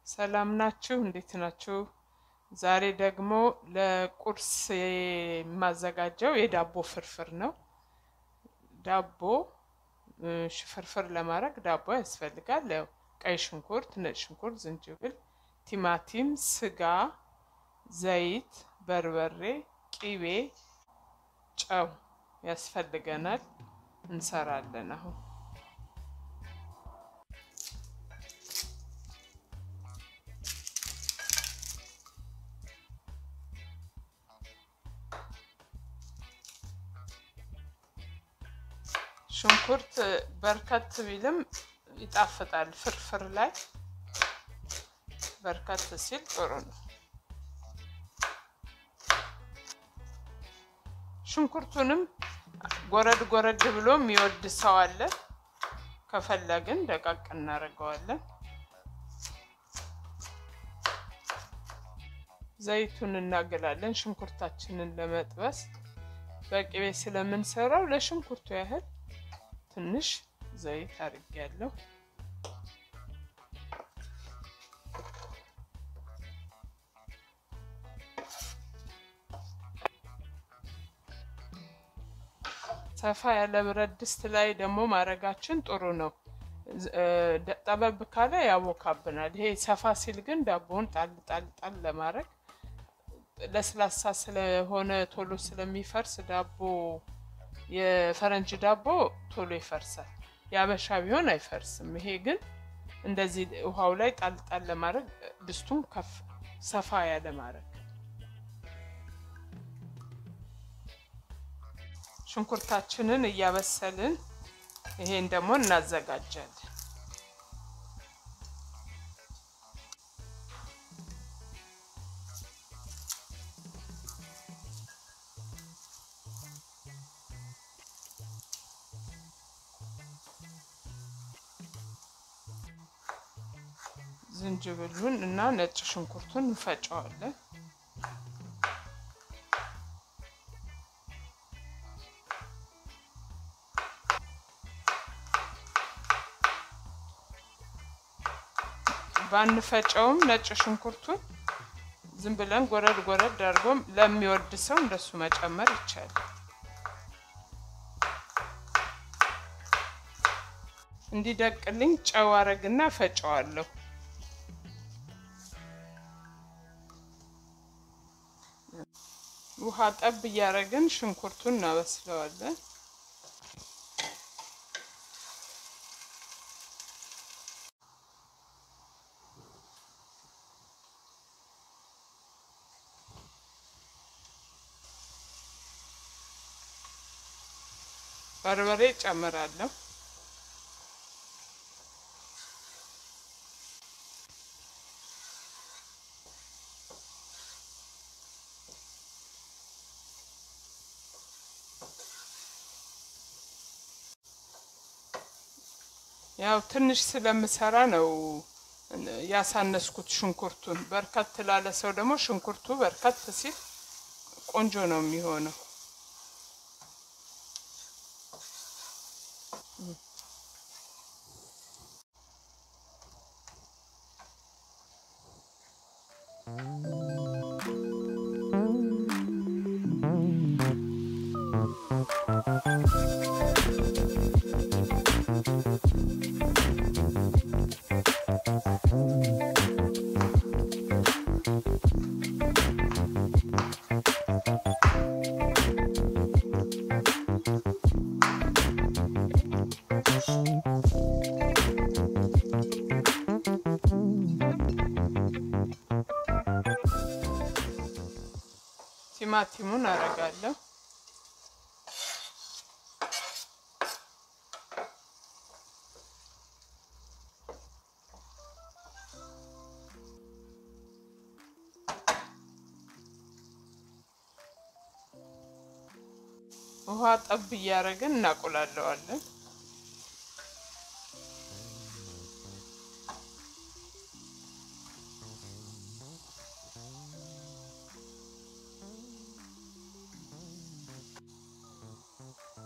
ሰላም ናችሁ እንዴት ናችሁ ዛሬ ደግሞ ለቁርስ የማዘጋጀው የዳቦ ፍርፍር ነው ዳቦ ፍርፍር ለማድረግ ዳቦ ያስፈልጋል ቀይ ሽንኩርት ነጭ ሽንኩርት ዝንጅብል ቲማቲም ስጋ ዘይት በርበሬ ቂቤ ጨው ያስፈልገናል እንሰራለን አሁን ሽንኩርት በርከት ቢልም ይጣፍጣል ፍርፍር ላይ በርከት ሲል ጥሩ ነው ሽንኩርቱንም ጎረድ ብሎ የሚወድ ሰው አለ ከፈለግን ደቃቅ እናደርገዋለን ዘይቱን እናገላለን ሽንኩርታችንን ለመጥበስ በቅቤ ስለምንሰራው ለሽንኩርቱ ያህል ትንሽ ዘይት አድርጌያለሁ ሰፋ ያለ ብረት ድስት ላይ ደግሞ ማረጋችን ጥሩ ነው ጠበብ ካለ ያቦካብናል ይሄ ሰፋ ሲል ግን ዳቦውን ጣል ለማድረግ ለስላሳ ስለሆነ ቶሎ ስለሚፈርስ ዳቦ የፈረንጅ ዳቦ ቶሎ ይፈርሳል ያበሻ ቢሆን አይፈርስም ይሄ ግን እንደዚህ ውሃው ላይ ጣል ለማድረግ ድስቱን ከፍ ሰፋ ያለ ማድረግ ሽንኩርታችንን እያበሰልን ይሄን ደግሞ እናዘጋጃለን ዝንጅብሉን እና ነጭ ሽንኩርቱን እንፈጨዋለን ባንፈጨውም ነጭ ሽንኩርቱን ዝም ብለን ጎረድ አድርጎም ለሚወድ ሰው እንደሱ መጨመር ይቻላል እንዲደቅልኝ ጨው አረግና ፈጨዋለሁ ውሃ ጠብ ያረግን ሽንኩርቱን እናበስለዋለን በርበሬ ጨምራለሁ ያው ትንሽ ስለምሰራ ነው ያሳነስኩት ሽንኩርቱን በርከት ላለ ሰው ደግሞ ሽንኩርቱ በርከት ሲል ቆንጆ ነው የሚሆነው ቲማቲሙን አረጋለሁ ውሃ ጠብ እያደረግን እናቆላለዋለን።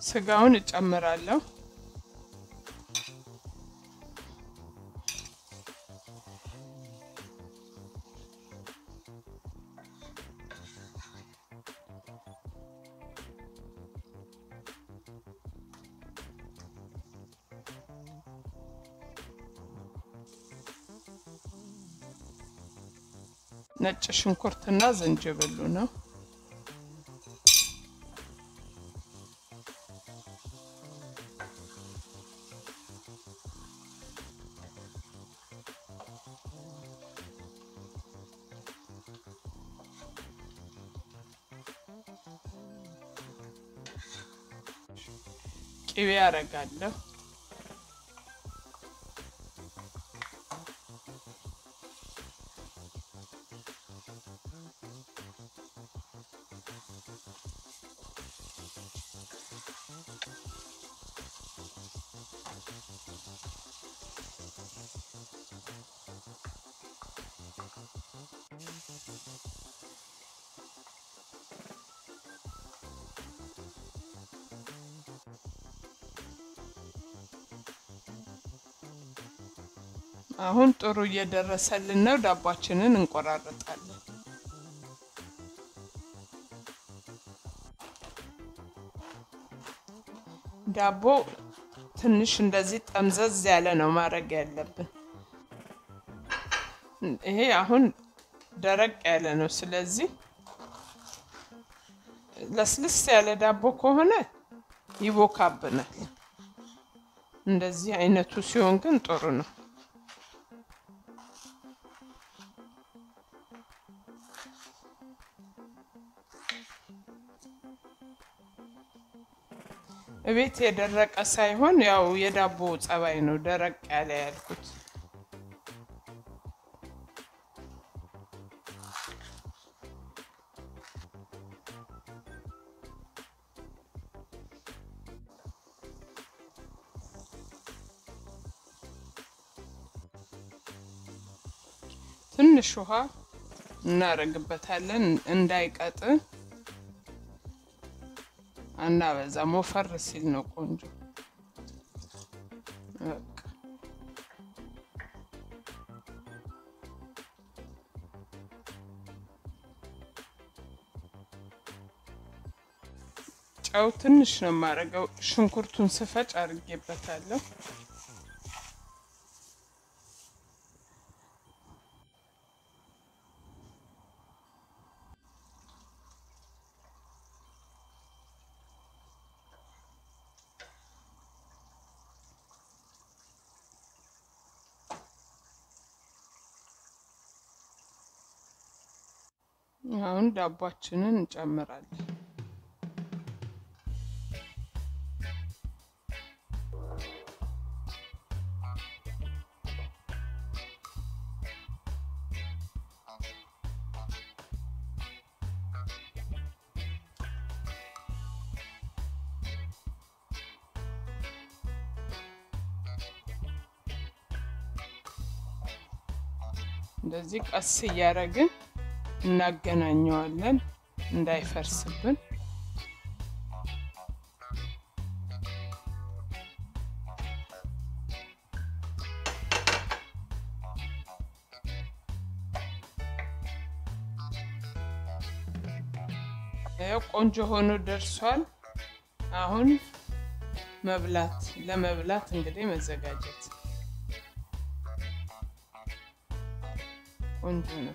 ስጋውን እጨምራለሁ። ነጭ ሽንኩርትና ዝንጅብል ነው። ቅቤ አረጋለሁ። አሁን ጥሩ እየደረሰልን ነው። ዳቦአችንን እንቆራረጣለን። ዳቦ ትንሽ እንደዚህ ጠምዘዝ ያለ ነው ማድረግ ያለብን። ይሄ አሁን ደረቅ ያለ ነው። ስለዚህ ለስልስ ያለ ዳቦ ከሆነ ይቦካብናል። እንደዚህ አይነቱ ሲሆን ግን ጥሩ ነው። እቤት የደረቀ ሳይሆን ያው የዳቦ ጸባይ ነው ደረቅ ያለ ያልኩት። ትንሽ ውሃ እናረግበታለን እንዳይቀጥን። አናበዛ ሞፈር ሲል ነው ቆንጆ። ጨው ትንሽ ነው ማረገው። ሽንኩርቱን ስፈጭ አርጌበታለሁ። አሁን ዳቦአችንን እንጨምራለን። እንደዚህ ቀስ እያደረግን እናገናኘዋለን እንዳይፈርስብን። ቆንጆ ሆኖ ደርሷል። አሁን ለመብላት እንግዲህ መዘጋጀት ቆንጆ ነው።